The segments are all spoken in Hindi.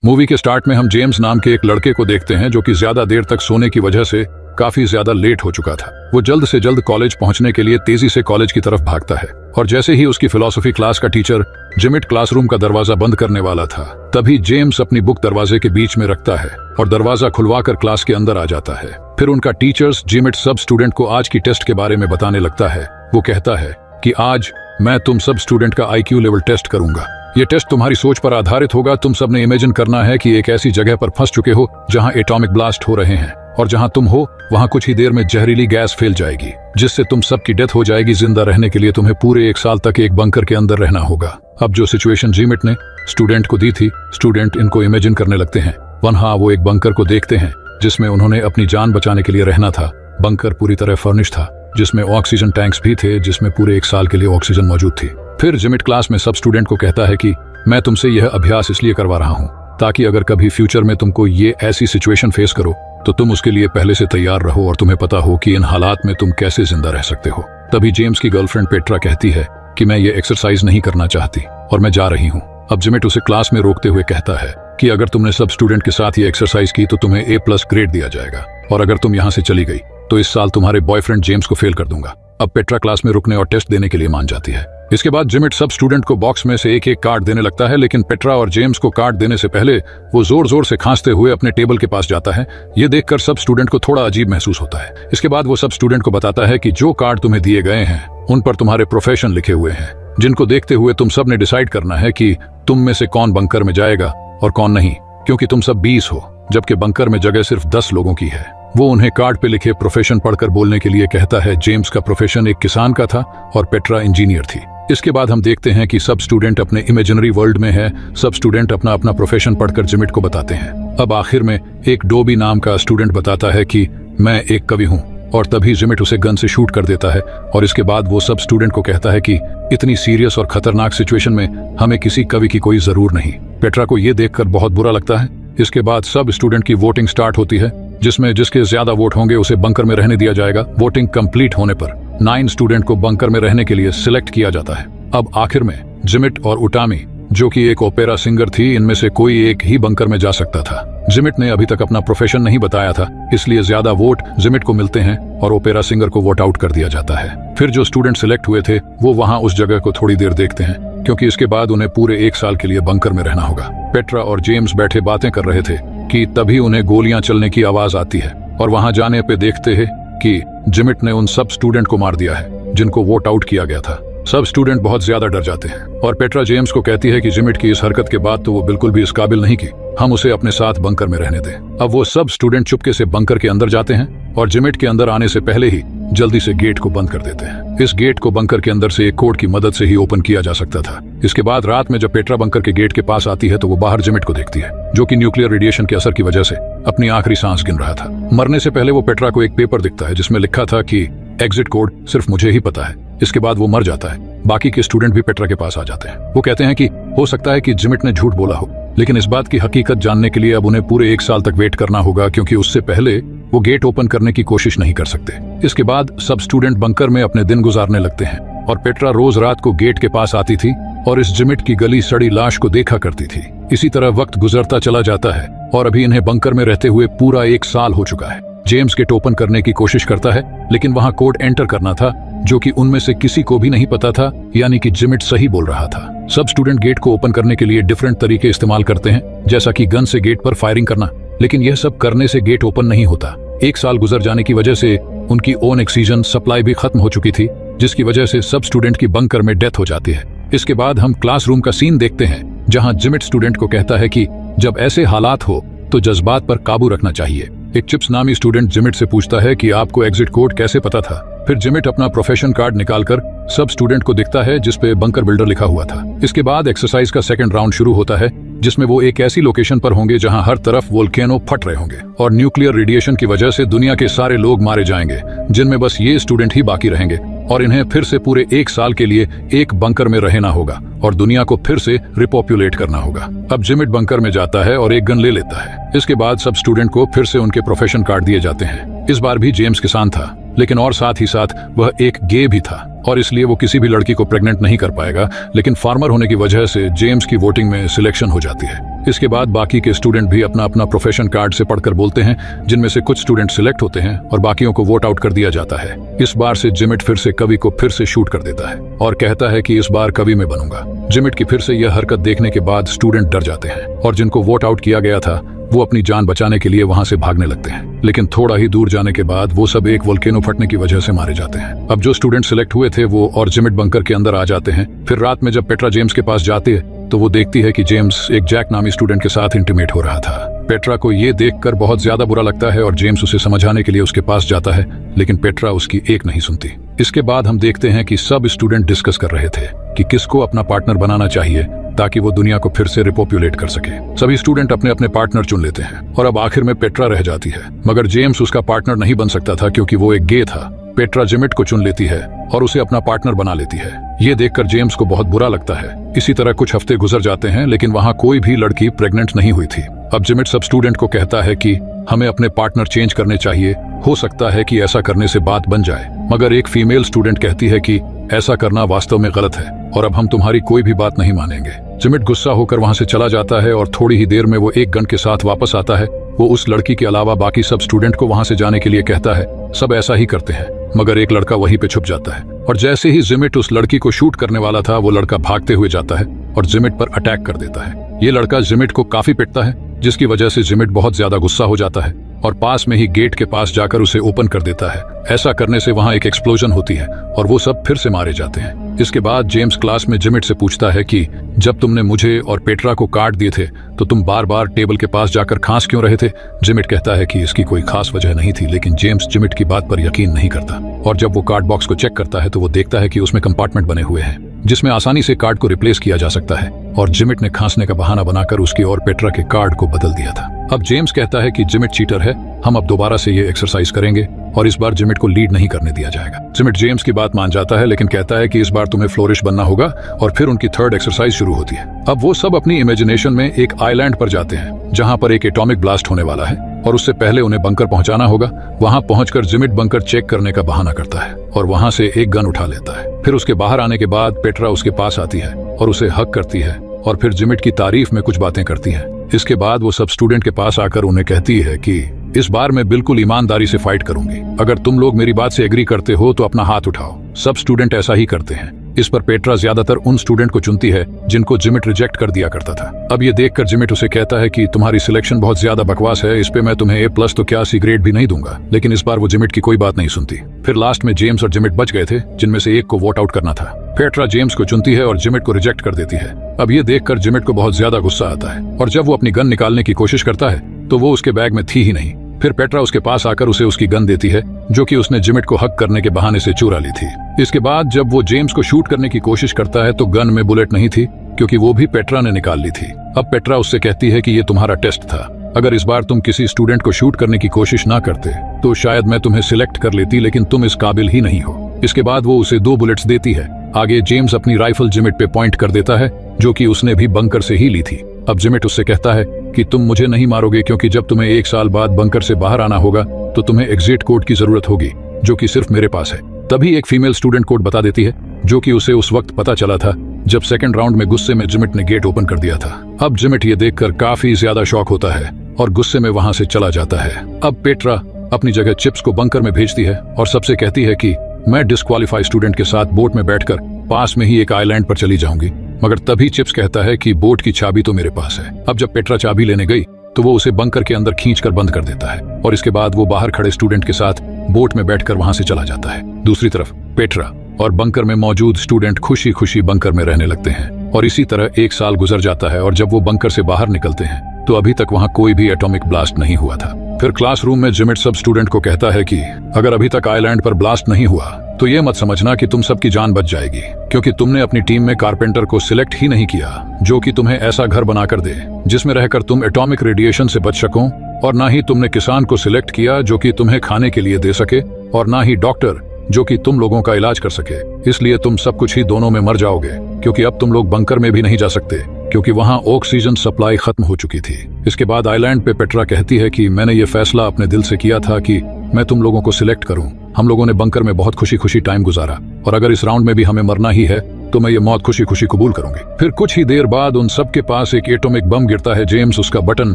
मूवी के स्टार्ट में हम जेम्स नाम के एक लड़के को देखते हैं जो कि ज्यादा देर तक सोने की वजह से काफी ज्यादा लेट हो चुका था। वो जल्द से जल्द कॉलेज पहुंचने के लिए तेजी से कॉलेज की तरफ भागता है और जैसे ही उसकी फिलॉसफी क्लास का टीचर जिमिट क्लासरूम का दरवाजा बंद करने वाला था, तभी जेम्स अपनी बुक दरवाजे के बीच में रखता है और दरवाजा खुलवाकर क्लास के अंदर आ जाता है। फिर उनका टीचर्स जिमिट सब स्टूडेंट को आज की टेस्ट के बारे में बताने लगता है। वो कहता है कि आज मैं तुम सब स्टूडेंट का IQ लेवल टेस्ट करूंगा। ये टेस्ट तुम्हारी सोच पर आधारित होगा। तुम सब ने इमेजिन करना है कि एक ऐसी जगह पर फंस चुके हो जहां एटॉमिक ब्लास्ट हो रहे हैं और जहां तुम हो वहां कुछ ही देर में जहरीली गैस फैल जाएगी जिससे तुम सबकी डेथ हो जाएगी। जिंदा रहने के लिए तुम्हें पूरे 1 साल तक एक बंकर के अंदर रहना होगा। अब जो सिचुएशन जिमिट ने स्टूडेंट को दी थी, स्टूडेंट इनको इमेजिन करने लगते हैं। वहां वो एक बंकर को देखते हैं जिसमें उन्होंने अपनी जान बचाने के लिए रहना था। बंकर पूरी तरह फर्निश था जिसमें ऑक्सीजन टैंक्स भी थे जिसमें पूरे 1 साल के लिए ऑक्सीजन मौजूद थी। फिर जिमिट क्लास में सब स्टूडेंट को कहता है कि मैं तुमसे यह अभ्यास इसलिए करवा रहा हूं ताकि अगर कभी फ्यूचर में तुमको ये ऐसी सिचुएशन फेस करो तो तुम उसके लिए पहले से तैयार रहो और तुम्हें पता हो कि इन हालात में तुम कैसे जिंदा रह सकते हो। तभी जेम्स की गर्लफ्रेंड पेट्रा कहती है कि मैं ये एक्सरसाइज नहीं करना चाहती और मैं जा रही हूँ। अब जिमिट उसे क्लास में रोकते हुए कहता है कि अगर तुमने सब स्टूडेंट के साथ ये एक्सरसाइज की तो तुम्हें A+ ग्रेड दिया जाएगा और अगर तुम यहाँ से चली गई तो इस साल तुम्हारे बॉयफ्रेंड जेम्स को फेल कर दूंगा। अब पेट्रा क्लास में रुकने और टेस्ट देने के लिए मान जाती है। इसके बाद जिमिट सब स्टूडेंट को बॉक्स में से एक एक कार्ड देने लगता है, लेकिन पेट्रा और जेम्स को कार्ड देने से पहले वो जोर जोर से खांसते हुए अपने टेबल के पास जाता है। ये देखकर सब स्टूडेंट को थोड़ा अजीब महसूस होता है। इसके बाद वो सब स्टूडेंट को बताता है कि जो कार्ड तुम्हें दिए गए हैं उन पर तुम्हारे प्रोफेशन लिखे हुए हैं, जिनको देखते हुए तुम सब ने डिसाइड करना है कि तुम में से कौन बंकर में जाएगा और कौन नहीं, क्योंकि तुम सब 20 हो जबकि बंकर में जगह सिर्फ 10 लोगों की है। वो उन्हें कार्ड पे लिखे प्रोफेशन पढ़कर बोलने के लिए कहता है। जेम्स का प्रोफेशन एक किसान का था और पेट्रा इंजीनियर थी। इसके बाद हम देखते हैं कि सब स्टूडेंट अपने इमेजिनरी वर्ल्ड में है। सब स्टूडेंट अपना अपना प्रोफेशन पढ़कर जिमिट को बताते हैं। अब आखिर में एक डोबी नाम का स्टूडेंट बताता है कि मैं एक कवि हूँ और तभी जिमिट उसे गन से शूट कर देता है और इसके बाद वो सब स्टूडेंट को कहता है कि इतनी सीरियस और खतरनाक सिचुएशन में हमें किसी कवि की कोई जरूर नहीं। पेट्रा को ये देखकर बहुत बुरा लगता है। इसके बाद सब स्टूडेंट की वोटिंग स्टार्ट होती है जिसमें जिसके ज्यादा वोट होंगे उसे बंकर में रहने दिया जाएगा। वोटिंग कंप्लीट होने पर 9 स्टूडेंट को बंकर में रहने के लिए सिलेक्ट किया जाता है। अब आखिर में जिमिट और उटामी जो कि एक ओपेरा सिंगर थी, इनमें से कोई एक ही बंकर में जा सकता था। जिमिट ने अभी तक अपना प्रोफेशन नहीं बताया था, इसलिए ज्यादा वोट जिमिट को मिलते हैं और ओपेरा सिंगर को वोट आउट कर दिया जाता है। फिर जो स्टूडेंट सिलेक्ट हुए थे वो वहां उस जगह को थोड़ी देर देखते हैं क्योंकि इसके बाद उन्हें पूरे 1 साल के लिए बंकर में रहना होगा। पेट्रा और जेम्स बैठे बातें कर रहे थे कि तभी उन्हें गोलियां चलने की आवाज आती है और वहां जाने पे देखते हैं कि जिमिट ने उन सब स्टूडेंट को मार दिया है जिनको वोट आउट किया गया था। सब स्टूडेंट बहुत ज्यादा डर जाते हैं और पेट्रा जेम्स को कहती है कि जिमिट की इस हरकत के बाद तो वो बिल्कुल भी इस काबिल नहीं की, हम उसे अपने साथ बंकर में रहने दें। अब वो सब स्टूडेंट चुपके से बंकर के अंदर जाते हैं और जिमिट के अंदर आने से पहले ही जल्दी से गेट को बंद कर देते हैं। इस गेट को बंकर के अंदर से एक कोड की मदद से ही ओपन किया जा सकता था। इसके बाद रात में जब पेट्रा बंकर के गेट के पास आती है तो वो बाहर जिमिट को देखती है जो कि न्यूक्लियर रेडिएशन के असर की वजह से अपनी आखिरी सांस गिन रहा था। मरने से पहले वो पेट्रा को एक पेपर दिखता है जिसमें लिखा था कि एग्जिट कोड सिर्फ मुझे ही पता है। इसके बाद वो मर जाता है। बाकी के स्टूडेंट भी पेट्रा के पास आ जाते हैं। वो कहते हैं कि हो सकता है कि जिमिट ने झूठ बोला हो, लेकिन इस बात की हकीकत जानने के लिए अब उन्हें पूरे 1 साल तक वेट करना होगा क्योंकि उससे पहले वो गेट ओपन करने की कोशिश नहीं कर सकते। इसके बाद सब स्टूडेंट बंकर में अपने दिन गुजारने लगते हैं और पेट्रा रोज रात को गेट के पास आती थी और इस जिमिट की गली सड़ी लाश को देखा करती थी। इसी तरह वक्त गुजरता चला जाता है और अभी इन्हें बंकर में रहते हुए पूरा 1 साल हो चुका है। जेम्स गेट ओपन करने की कोशिश करता है लेकिन वहां कोड एंटर करना था जो कि उनमें से किसी को भी नहीं पता था, यानी कि जिमिट सही बोल रहा था। सब स्टूडेंट गेट को ओपन करने के लिए डिफरेंट तरीके इस्तेमाल करते हैं, जैसा कि गन से गेट पर फायरिंग करना, लेकिन यह सब करने से गेट ओपन नहीं होता। 1 साल गुजर जाने की वजह से उनकी ओन ऑक्सीजन सप्लाई भी खत्म हो चुकी थी जिसकी वजह से सब स्टूडेंट की बंकर में डेथ हो जाती है। इसके बाद हम क्लासरूम का सीन देखते हैं जहां जिमिट स्टूडेंट को कहता है कि जब ऐसे हालात हो तो जज्बात पर काबू रखना चाहिए। एक चिप्स नामी स्टूडेंट जिमिट से पूछता है कि आपको एग्जिट कोड कैसे पता था। फिर जिमिट अपना प्रोफेशन कार्ड निकालकर सब स्टूडेंट को दिखता है जिसपे बंकर बिल्डर लिखा हुआ था। इसके बाद एक्सरसाइज का सेकंड राउंड शुरू होता है जिसमें वो एक ऐसी लोकेशन पर होंगे जहां हर तरफ वोल्केनो फट रहे होंगे और न्यूक्लियर रेडिएशन की वजह से दुनिया के सारे लोग मारे जाएंगे, जिनमें बस ये स्टूडेंट ही बाकी रहेंगे और इन्हें फिर से पूरे 1 साल के लिए एक बंकर में रहना होगा और दुनिया को फिर से रिपॉपुलेट करना होगा। अब जिमिट बंकर में जाता है और एक गन ले लेता है। इसके बाद सब स्टूडेंट को फिर से उनके प्रोफेशन कार्ड दिए जाते हैं। इस बार भी जेम्स किसान था, लेकिन और साथ ही साथ वह एक गे भी था और इसलिए वो किसी भी लड़की को प्रेग्नेंट नहीं कर पाएगा। लेकिन फार्मर होने की वजह से जेम्स की वोटिंग में सिलेक्शन हो जाती है। इसके बाद बाकी के स्टूडेंट भी अपना अपना प्रोफेशन कार्ड से पढ़कर बोलते हैं, जिनमें से कुछ स्टूडेंट सिलेक्ट होते हैं और बाकियों को वोट आउट कर दिया जाता है। इस बार से जिमिट फिर से कवि को फिर से शूट कर देता है और कहता है कि इस बार कवि मैं बनूंगा। जिमिट की फिर से यह हरकत देखने के बाद स्टूडेंट डर जाते हैं और जिनको वोट आउट किया गया था वो अपनी जान बचाने के लिए वहां से भागने लगते हैं। लेकिन थोड़ा ही दूर जाने के बाद वो सब एक वोल्केनो फटने की वजह से मारे जाते हैं। अब जो स्टूडेंट सिलेक्ट हुए थे वो और जिमिट बंकर के अंदर आ जाते हैं। फिर रात में जब पेट्रा जेम्स के पास जाती है तो वो देखती है कि जेम्स एक जैक नामी स्टूडेंट के साथ इंटीमेट हो रहा था। पेट्रा को ये देखकर बहुत ज्यादा बुरा लगता है और जेम्स उसे समझाने के लिए उसके पास जाता है, लेकिन पेट्रा उसकी एक नहीं सुनती। इसके बाद हम देखते हैं कि सब स्टूडेंट डिस्कस कर रहे थे कि किसको अपना पार्टनर बनाना चाहिए ताकि वो दुनिया को फिर से रिपॉपुलेट कर सके। सभी स्टूडेंट अपने अपने पार्टनर चुन लेते हैं और अब आखिर में पेट्रा रह जाती है, मगर जेम्स उसका पार्टनर नहीं बन सकता था क्योंकि वो एक गे था। पेट्रा जिमिट को चुन लेती है और उसे अपना पार्टनर बना लेती है। ये देखकर जेम्स को बहुत बुरा लगता है। इसी तरह कुछ हफ्ते गुजर जाते हैं, लेकिन वहाँ कोई भी लड़की प्रेग्नेंट नहीं हुई थी। अब जिमिट सब स्टूडेंट को कहता है कि हमें अपने पार्टनर चेंज करने चाहिए, हो सकता है कि ऐसा करने से बात बन जाए। मगर एक फीमेल स्टूडेंट कहती है कि ऐसा करना वास्तव में गलत है और अब हम तुम्हारी कोई भी बात नहीं मानेंगे। जिमिट गुस्सा होकर वहां से चला जाता है और थोड़ी ही देर में वो एक गन के साथ वापस आता है। वो उस लड़की के अलावा बाकी सब स्टूडेंट को वहां से जाने के लिए कहता है। सब ऐसा ही करते हैं, मगर एक लड़का वहीं पे छुप जाता है और जैसे ही जिमिट उस लड़की को शूट करने वाला था वो लड़का भागते हुए जाता है और जिमिट पर अटैक कर देता है। ये लड़का जिमिट को काफी पिटता है, जिसकी वजह से जिमिट बहुत ज्यादा गुस्सा हो जाता है और पास में ही गेट के पास जाकर उसे ओपन कर देता है। ऐसा करने से वहां एक एक्सप्लोजन होती है और वो सब फिर से मारे जाते हैं। इसके बाद जेम्स क्लास में जिमिट से पूछता है कि जब तुमने मुझे और पेट्रा को काट दिए थे तो तुम बार बार टेबल के पास जाकर खांस क्यों रहे थे। जिमिट कहता है कि इसकी कोई खास वजह नहीं थी, लेकिन जेम्स जिमिट की बात पर यकीन नहीं करता और जब वो कार्ड बॉक्स को चेक करता है तो वो देखता है कि उसमें कंपार्टमेंट बने हुए हैं जिसमें आसानी से कार्ड को रिप्लेस किया जा सकता है और जिमिट ने खांसने का बहाना बनाकर उसकी और पेट्रा के कार्ड को बदल दिया था। अब जेम्स कहता है कि जिमिट चीटर है, हम अब दोबारा से ये एक्सरसाइज करेंगे और इस बार जिमिट को लीड नहीं करने दिया जाएगा। जिमिट जेम्स की बात मान जाता है, लेकिन कहता है कि इस बार तुम्हें फ्लोरिश बनना होगा और फिर उनकी थर्ड एक्सरसाइज शुरू होती है। अब वो सब अपनी इमेजिनेशन में एक आइलैंड पर जाते हैं जहां पर एक एटॉमिक ब्लास्ट होने वाला है और उससे पहले उन्हें बंकर पहुंचाना होगा। वहां पहुंचकर जिमिट बंकर चेक करने का बहाना करता है और वहां से एक गन उठा लेता है। फिर उसके बाहर आने के बाद पेट्रा उसके पास आती है और उसे हक करती है और फिर जिमिट की तारीफ में कुछ बातें करती है। इसके बाद वो सब स्टूडेंट के पास आकर उन्हें कहती है कि इस बार मैं बिल्कुल ईमानदारी से फाइट करूंगी, अगर तुम लोग मेरी बात से एग्री करते हो तो अपना हाथ उठाओ। सब स्टूडेंट ऐसा ही करते हैं। इस पर पेट्रा ज्यादातर उन स्टूडेंट को चुनती है जिनको जिमिट रिजेक्ट कर दिया करता था। अब ये देखकर जिमिट उसे कहता है कि तुम्हारी सिलेक्शन बहुत ज्यादा बकवास है, इस पे मैं तुम्हें A+ तो क्या C ग्रेड भी नहीं दूंगा। लेकिन इस बार वो जिमिट की कोई बात नहीं सुनती। फिर लास्ट में जेम्स और जिमिट बच गए थे, जिनमें से एक को वोट आउट करना था। पेट्रा जेम्स को चुनती है और जिमिट को रिजेक्ट कर देती है। अब ये देखकर जिमिट को बहुत ज्यादा गुस्सा आता है और जब वो अपनी गन निकालने की कोशिश करता है तो वो उसके बैग में थी ही नहीं। फिर पेट्रा उसके पास आकर उसे उसकी गन देती है जो कि उसने जिमिट को हक करने के बहाने से चुरा ली थी। इसके बाद जब वो जेम्स को शूट करने की कोशिश करता है तो गन में बुलेट नहीं थी क्योंकि वो भी पेट्रा ने निकाल ली थी। अब पेट्रा उससे कहती है कि ये तुम्हारा टेस्ट था, अगर इस बार तुम किसी स्टूडेंट को शूट करने की कोशिश ना करते तो शायद मैं तुम्हें सिलेक्ट कर लेती, लेकिन तुम इस काबिल ही नहीं हो। इसके बाद वो उसे 2 बुलेट्स देती है। आगे जेम्स अपनी राइफल जिमिट पे पॉइंट कर देता है जो कि उसने भी बंकर से ही ली थी। अब जिमिट उससे कहता है कि तुम मुझे नहीं मारोगे क्योंकि जब तुम्हें 1 साल बाद बंकर से बाहर आना होगा तो तुम्हें एग्जिट कोड की जरूरत होगी जो कि सिर्फ मेरे पास है। तभी एक फीमेल स्टूडेंट कोड बता देती है जो कि उसे उस वक्त पता चला था जब सेकंड राउंड में गुस्से में जिमिट ने गेट ओपन कर दिया था। अब जिमिट ये देखकर काफी ज्यादा शॉक होता है और गुस्से में वहां से चला जाता है। अब पेट्रा अपनी जगह चिप्स को बंकर में भेजती है और सबसे कहती है कि मैं डिस्क्वालीफाई स्टूडेंट के साथ बोट में बैठकर पास में ही एक आइलैंड पर चली जाऊंगी। मगर तभी चिप्स कहता है कि बोट की चाबी तो मेरे पास है। अब जब पेट्रा चाबी लेने गई तो वो उसे बंकर के अंदर खींचकर बंद कर देता है और इसके बाद वो बाहर खड़े स्टूडेंट के साथ बोट में बैठकर वहां से चला जाता है। दूसरी तरफ पेट्रा और बंकर में मौजूद स्टूडेंट खुशी खुशी बंकर में रहने लगते हैं और इसी तरह 1 साल गुजर जाता है और जब वो बंकर से बाहर निकलते हैं तो अभी तक वहां कोई भी एटॉमिक ब्लास्ट नहीं हुआ था। फिर क्लासरूम में जिमिट सब स्टूडेंट को कहता है कि अगर अभी तक आइलैंड पर ब्लास्ट नहीं हुआ तो ये मत समझना कि तुम सबकी जान बच जाएगी, क्योंकि तुमने अपनी टीम में कारपेंटर को सिलेक्ट ही नहीं किया जो कि तुम्हें ऐसा घर बनाकर दे जिसमें रहकर तुम एटॉमिक रेडिएशन से बच सको, और ना ही तुमने किसान को सिलेक्ट किया जो कि तुम्हें खाने के लिए दे सके, और ना ही डॉक्टर जो कि तुम लोगों का इलाज कर सके। इसलिए तुम सब कुछ ही दोनों में मर जाओगे क्योंकि अब तुम लोग बंकर में भी नहीं जा सकते। क्योंकि वहां ऑक्सीजन सप्लाई खत्म हो चुकी थी। इसके बाद आइलैंड पे पेट्रा कहती है कि मैंने ये फैसला अपने दिल से किया था कि मैं तुम लोगों को सिलेक्ट करूं। हम लोगों ने बंकर में बहुत खुशी खुशी टाइम गुजारा और अगर इस राउंड में भी हमें मरना ही है तो मैं ये मौत खुशी खुशी कबूल करूंगी। फिर कुछ ही देर बाद उन सबके पास एक एटॉमिक बम गिरता है। जेम्स उसका बटन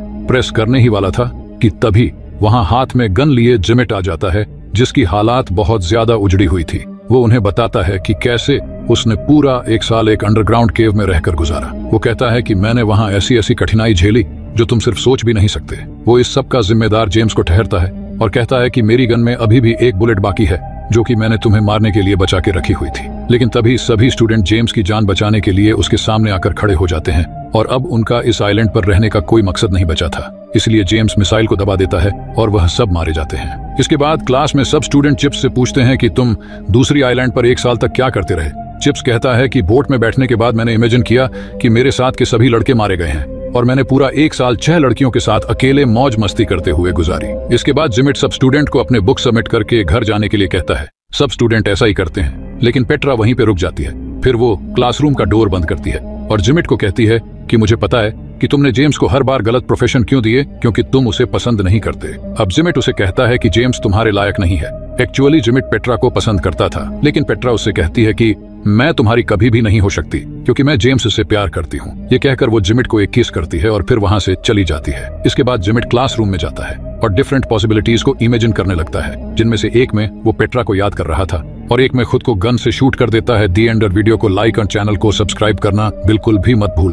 प्रेस करने ही वाला था कि तभी वहां हाथ में गन लिए जिमिट आ जाता है, जिसकी हालात बहुत ज्यादा उजड़ी हुई थी। वो उन्हें बताता है कि कैसे उसने पूरा 1 साल एक अंडरग्राउंड केव में रहकर गुजारा। वो कहता है कि मैंने वहां ऐसी ऐसी कठिनाई झेली जो तुम सिर्फ सोच भी नहीं सकते। वो इस सब का जिम्मेदार जेम्स को ठहरता है और कहता है कि मेरी गन में अभी भी एक बुलेट बाकी है जो कि मैंने तुम्हें मारने के लिए बचा के रखी हुई थी। लेकिन तभी सभी स्टूडेंट जेम्स की जान बचाने के लिए उसके सामने आकर खड़े हो जाते हैं और अब उनका इस आइलैंड पर रहने का कोई मकसद नहीं बचा था। इसलिए जेम्स मिसाइल को दबा देता है और वह सब मारे जाते हैं। इसके बाद क्लास में सब स्टूडेंट चिप्स से पूछते हैं कि तुम दूसरी आइलैंड पर 1 साल तक क्या करते रहे। चिप्स कहता है कि बोट में बैठने के बाद मैंने इमेजिन किया कि मेरे साथ के सभी लड़के मारे गए हैं और मैंने पूरा 1 साल 6 लड़कियों के साथ अकेले मौज मस्ती करते हुए गुजारी। इसके बाद जिमिट सब स्टूडेंट को अपने बुक सबमिट करके घर जाने के लिए कहता है। सब स्टूडेंट ऐसा ही करते हैं, लेकिन पेट्रा वहीं पे रुक जाती है। फिर वो क्लासरूम का डोर बंद करती है और जिमिट को कहती है कि मुझे पता है कि तुमने जेम्स को हर बार गलत प्रोफेशन क्यों दिए, क्योंकि तुम उसे पसंद नहीं करते। अब जिमिट उसे कहता है कि जेम्स तुम्हारे लायक नहीं है। एक्चुअली जिमिट पेट्रा को पसंद करता था, लेकिन पेट्रा उससे कहती है कि मैं तुम्हारी कभी भी नहीं हो सकती क्योंकि मैं जेम्स से प्यार करती हूँ। ये कहकर वो जिमिट को एक किस करती है और फिर वहां से चली जाती है। इसके बाद जिमिट क्लासरूम में जाता है और डिफरेंट पॉसिबिलिटीज को इमेजिन करने लगता है, जिनमें से एक में वो पेट्रा को याद कर रहा था और एक में खुद को गन से शूट कर देता है। दी एंड वीडियो को लाइक और चैनल को सब्सक्राइब करना बिल्कुल भी मत भूल।